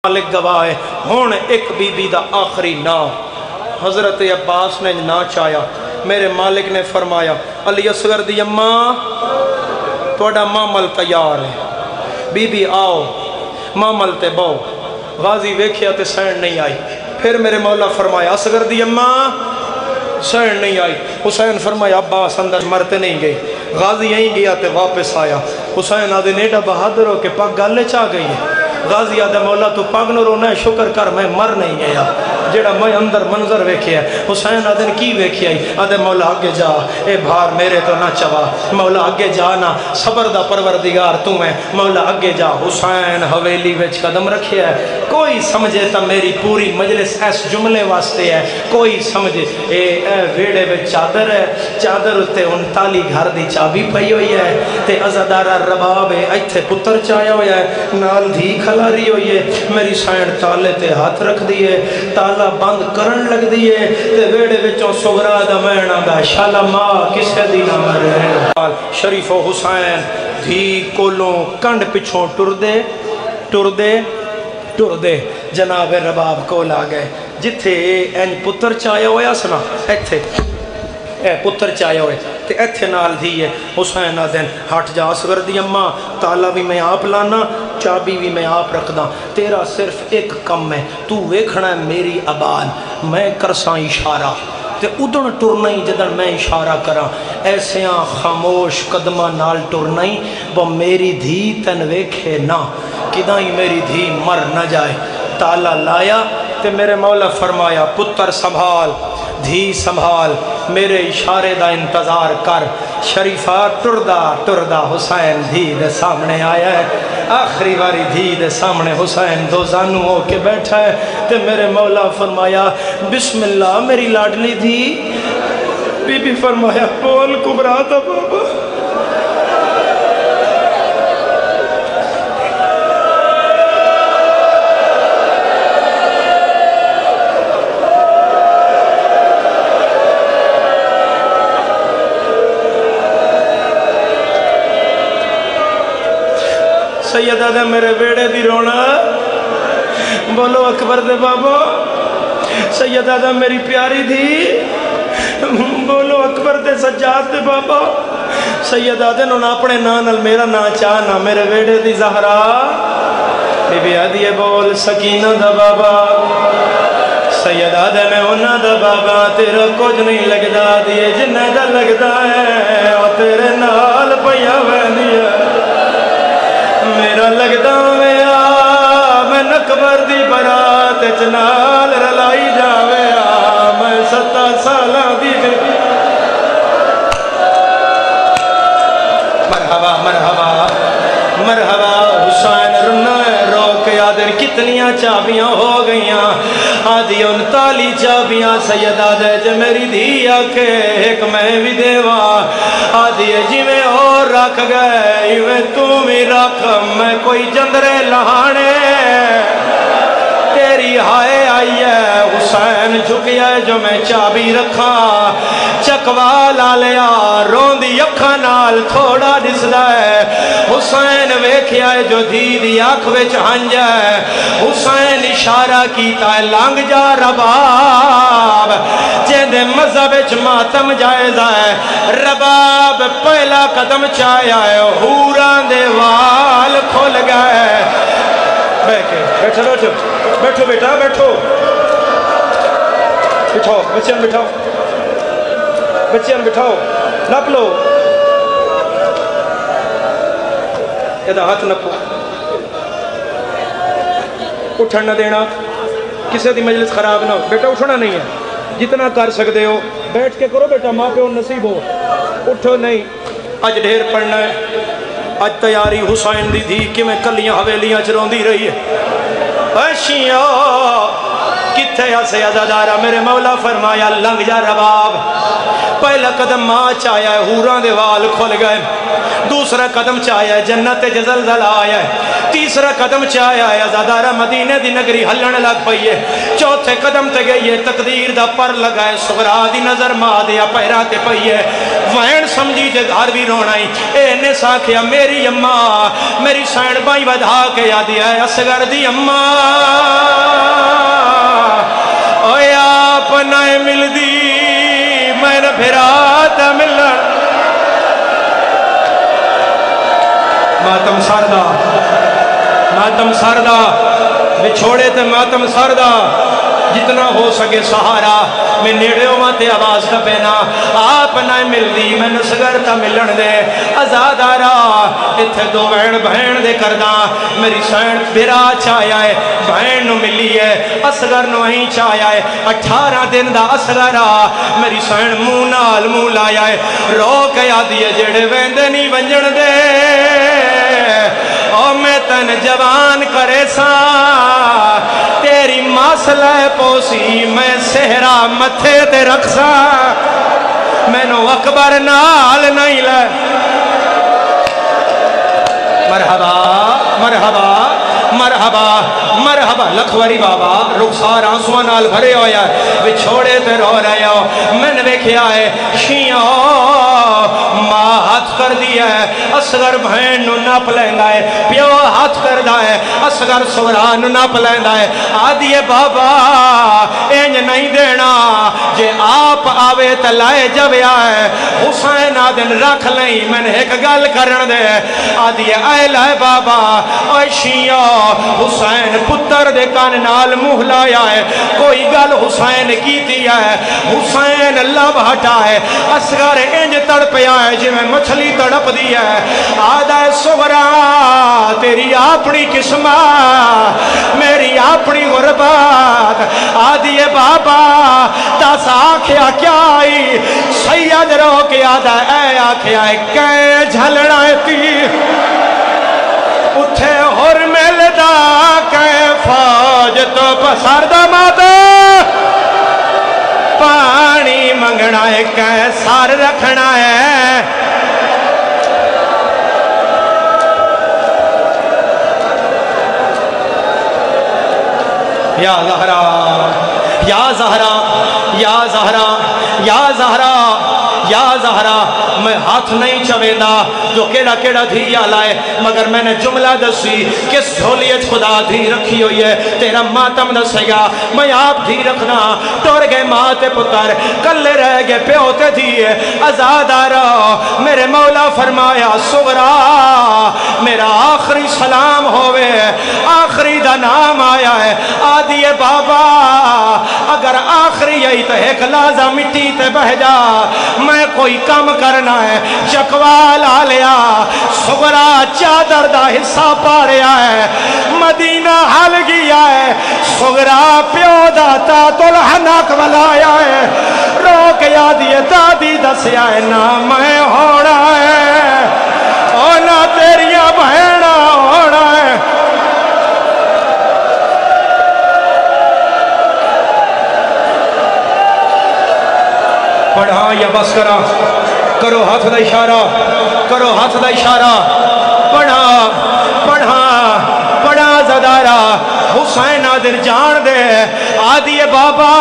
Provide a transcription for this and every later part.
مالک گواہ ہے ہون ایک بی بی دا آخری نام حضرت عباس نے نہ چاہیا میرے مالک نے فرمایا علی اصغر دی اماں توڑا معامل تیار ہے بی بی آؤ معامل تے بو غازی ویکھیا تے سین نہیں آئی پھر میرے مولا فرمایا اصغر دی اماں سین نہیں آئی حسین فرمایا عباس اندر مرتے نہیں گئی غازی یہیں گیا تے واپس آیا حسین آدھے نیڈا بہادر ہو کہ پاک گالے چاہ گئی ہے غازی آدھے مولا تو پاک نو رونا ہے شکر کر میں مر نہیں گیا جیڑا میں اندر منظر ویکھیا ہے حسین آدھے کی ویکھیا ہے آدھے مولا آگے جا اے بھار میرے تو نہ چوا مولا آگے جانا صبر دا پروردگار تو میں مولا آگے جا حسین حویلی وچ قدم رکھیا ہے کوئی سمجھے تا میری پوری مجلس ایس جملے واسطے ہے کوئی سمجھے اے ویڑے وچ چادر ہے چادر اتے 39 گھر دی چابی پئی ہوئی ہے تے عزادارہ رباب ہے ایتھے پتر چایا ہویا ہے نال دھی کھلاری ہوئی ہے میری سائن تالے تے ہاتھ رکھ دیئے تالا بند کرن لگ دیئے تے ویڑے وچوں سغرا دا مہنہ دا شالا ماں کسے دینا مرہن شریف و حسین دھی کولوں کنڈ پچھوں ٹر دے جناب رباب کول آ گئے جتھے این پتر چایا ہویا سنا ایتھے اے پتر چایا ہوئے تے ایتھے نال دیئے حسین آدھن ہٹ جا اصغر دی اماں تالا بھی میں آپ لانا چابی بھی میں آپ رکھ دا تیرا صرف ایک کم ہے تو ویکھنا ہے میری ابان میں کرساں اشارہ تے ادھن ٹرنائی جدن میں اشارہ کرا ایسیاں خاموش قدمہ نال ٹرنائی وہ میری دھی تن ویکھے نا کدائیں میری دھی مر نہ جائے تالا لایا تے میرے مولا فرمایا پتر سنبھال دھی سنبھال میرے اشارے دا انتظار کر شریفہ ٹردہ حسین دھی دے سامنے آیا ہے آخری باری دھی دے سامنے حسین دو زانو ہو کے بیٹھا ہے تے میرے مولا فرمایا بسم اللہ میری لاڈلی دھی بی بی فرمایا بول کبرا دا بابا سیدہ دے میرے بیڑے دی رونا بولو اکبر دے بابا سیدہ دے میری پیاری دی بولو اکبر دے سجاد دے بابا سیدہ دے نونا اپنے نانل میرا نا چاہنا میرے بیڑے دی زہرا بی بی آدھیے بول سکینہ دا بابا سیدہ دے میں ہونا دا بابا تیرا کچھ نہیں لگدا دیئے جنہ دا لگدا ہے اور تیرے نال پیا ویندی ہے میرا لگدا میں میں نکبر دی برات چنال رلائی جاوے میں 7 سالاں دی مرحبا مرحبا مرحبا حسین رنا روک یادر کتنیاں چابیاں ہو گئیاں آدھی 39 چابیاں سیدہ دے جے میری دھی آکے ایک میں بھی دیوا آدھی جی میں اور رکھ گئے میں تمہیں رکھ میں کوئی جندرے لہانے تیری ہائے آئی ہے حسین جھکیا ہے جو میں چابی رکھا چکوالا لیا روندی اکھا نال تھوڑا دسدا ہے حسین ویکھیا ہے جو دھی دی آنکھ وچ ہنج ہے حسین اشارہ کیتا ہے لنگ جا رباب جیندے مذہب وچ ماتم جائزہ ہے رباب پہلا قدم چایا ہے حوران دے وال کھل گئے بیٹھو بیٹا بیٹھو بٹھاؤ بچیاں بٹھاؤ نپ لو یہ ہاتھ نپو اٹھن نہ دینا کسی دی مجلس خراب نہ ہو بیٹا اٹھنا نہیں ہے جتنا کر سکتے ہو بیٹھ کے کرو بیٹا ماں پہ نصیب ہو اٹھو نہیں اج ڈھیر پڑھنا ہے اج تیاری حسین دی تھی کہ میں کلیاں حویلیاں چرون دی رہی ہے ایشیاں کتھے ایسے عزادارہ میرے مولا فرمایا لنگ جا رباب پہلا قدم ماں چاہیا ہے حوران دے وال کھل گئے دوسرا قدم چاہیا ہے جنت جزلزل آیا ہے تیسرا قدم چاہیا ہے عزادارہ مدینے دی نگری ہلن لگ پئیے چوتھے قدم تے گئی ہے تقدیر دا پر لگائے سغرا دی نظر ماں دیا پیرا تے پئیے وین سمجھی جے گھر بھی رونائی اے نے ساکھیا میری اماں میری سین بائی ودھا کے یادی ہے اصغر دی اماں پھرا تے ملن ماتم سردا ماتم سردا بچھوڑے تے ماتم سردا جتنا ہو سکے سہارا میں نیڑے ہوں تے آواز دبینا آپ نہ مل دی میں نسگر تا ملن دے آزاد آرا اتھے دو بہن بہن دے کردہ میری سین بیرا چایا ہے بہن نو ملی ہے اصغر نو ہی چایا ہے 18 دن دا اصغر میری سین مونال مون لایا ہے رو کیا دیئے جڑے ویندے نہیں ونجن دے او میں تن جوان کرے سا تیری مسئلہ پوسی میں سہرا متھے تے رکھسا میں نو اکبر نال نہیں لے مرحبا مرحبا مرحبا مرحبا لکھوری بابا رخسار آنسوان نال بھرے ہویا بچھوڑے تے رو رہے ہو میں نے دیکھیا ہے شیعہ ماں ہاتھ کر دیا ہے اصغر بہن نو ناپ لیندہ ہے پیو ہاتھ کر دا ہے اصغر سوران نو ناپ لیندہ ہے آدھیے بابا اینج نہیں دینا جے آپ آوے تلائے جب آئے حسین آدن رکھ لیں میں نے ایک گل کرن دے آدھیے اے لائے بابا اے شیعہ حسین پتر دے کان نال منہ لایا ہے کوئی گل حسین کی دیا ہے حسین لب ہٹا ہے اصغر انج تڑپیا ہے جی میں مچھلی تڑپ دیا ہے آدھا سغرا تیری اپنی قسمت میری اپنی غربت آدھی بابا دس آکھیا کیا آئی سید رو کے آدھا اے آکھیا ہے کہ جھلنا تی اٹھے ہور ملدا کہ فوج تو پسار دا ماتا پانی منگنا ہے کہ سار رکھنا ہے یا زہرا یا زہرا یا زہرا یا زہرا یا زہرا میں ہاتھ نہیں چویدہ جو کیڑا کیڑا دھی آلائے مگر میں نے جملہ دسی کس جھولیت خدا دھی رکھی ہوئی ہے تیرا ماتم دسے گا میں آپ دھی رکھنا ٹور گئے ماں تے پتر کلے رہ گئے پیوتے دھیے آزاد آرہ میرے مولا فرمایا سغرا میرا آخری سلام ہوئے آخری دا نام آیا ہے آدھی بابا اگر آخری آئی تو ایک لازہ مٹی تے بہ جا میں کوئی کم کرنا ہے چکوال آلیا سغرا چادر دا حصہ پاریا ہے مدینہ حل گیا ہے سغرا پیو داتا تلحنک ولایا ہے روک یادی دادی دسیا ہے نا میں ہونا ہے اور نہ تیریاں بہنہ ہونا ہے پڑھا یا بس کرا کرو ہاتھ دا اشارہ کرو ہاتھ دا اشارہ پڑھا پڑھا پڑھا زدارہ حسین آدر جان دے آدھی بابا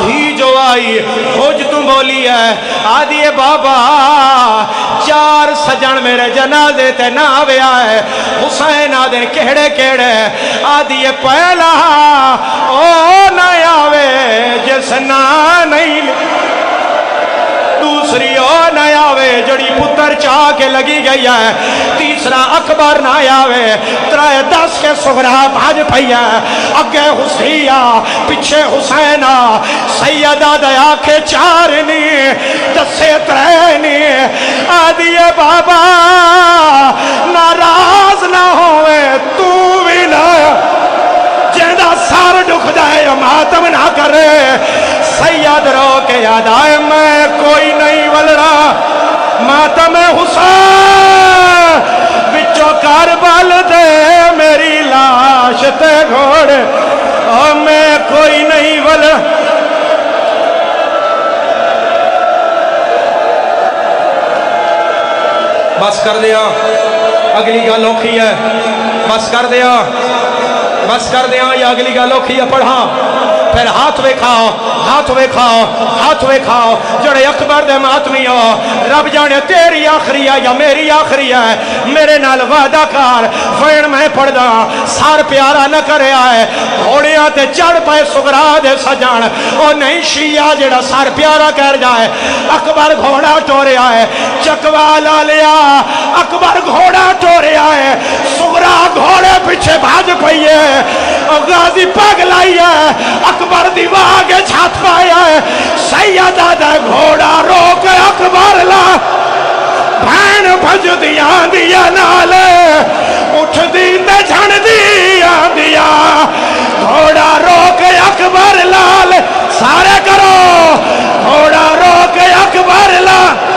دھی جو آئی خوج تم بولی ہے آدھی بابا 4 سجن میرے جنازے تے نہ آویا ہے حسین آدر کہڑے کہڑے آدھی پہلا او نہ آوے جس نہ نہیں دوسری او نہ آوے جڑی پتر چاہ کے لگی گئی ہے تیسرا اکبر نہ آوے 10 کے سغرا بھاج پہیا اگے حسینہ پچھے حسینہ سیدہ دیا کے 4 نہیں 10 3 نہیں آدھی بابا ناراض نہ ہوئے تو بھی نہ جیدہ سار ڈکھ جائے ماتم نہ کرے سید رو کے یاد آئے میں کوئی نہیں ول رہا ماتم حسین بچو کربل دے میری لاش تے گھوڑے اور میں کوئی نہیں ول بس کر دیا اگلی گل اوکھی ہے بس کر دیا بس کر دیا یا اگلی گل اوکھی ہے پڑھا پھر ہاتھ ویکھاؤ ہاتھ ویکھاؤ ہاتھ ویکھاؤ جڑے اکبر دے ماتمی ہو رب جانے تیری آخری ہے یا میری آخری ہے میرے نال وعدہ کر فین میں پڑھ دا سار پیارا نہ کرے آئے گھوڑیاں تے چڑھ پائے سغرا دے سجان او نہیں شیعہ جڑا سار پیارا کر جائے اکبر گھوڑا ٹورے آئے چکوا لا لیا اکبر گھوڑا ٹورے آئے سغرا گھوڑے پیچھے بھاج پئیے غازی پاگ لائی ہے اکبر دیواہ کے چھات پایا ہے سیدہ دا گھوڑا روک اکبر لا بھین بھج دیا دیا نالے اٹھ دی تے جھن دیا دیا گھوڑا روک اکبر لال سارے کرو گھوڑا روک اکبر لال